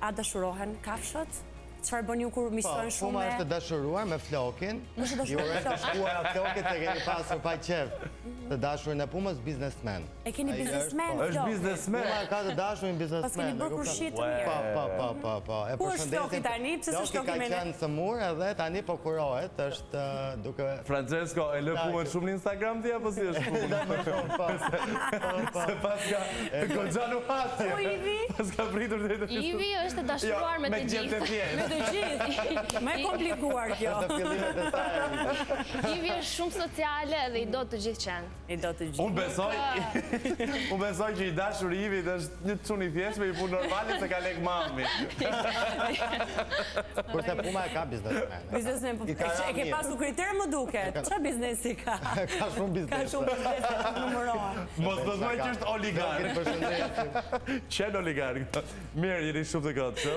A dashurohen kafshët? Çfarë bën ju kur miqësojnë shumë? Puma është të dashuruar me flokin. Ju uroj të shkuar flokit se keni pasur pa qef. Të dashurin e Pumës biznesmen. E keni biznesmen? Është biznesmen. Puma ka të dashurin biznesmen. Pas keni bërë kurshit të mirë. Po. Ku është floki tani? Pse s'është floki me ne? Floki ka qenë sëmur edhe tani po kurohet, është duke... Francesco, e lë Pumën shumë në Instagram ti apo si është Puma? Se pas ka goxhanu hati. Po Ivi? Pas ka pritur deri te Ivi është dashuruar me të gjithë. Me të gjithë. Më e komplikuar kjo. Ivi është shumë sociale dhe i do të gjithë qenë. I do të gjithë. Unë besoj që i dashur Ivit është një çun i thjeshtë me i punë normale se ka lek mami. Kurse Puma e ka biznesmen. Biznesmen, e ke pasur kriter më duket. Çfarë biznesi ka? Ka shumë biznes. Ka shumë biznes të numërohen. Mos të thoj që është oligark. Përshëndesim. Qenë oligark. Mirë, jeni shumë të këtë.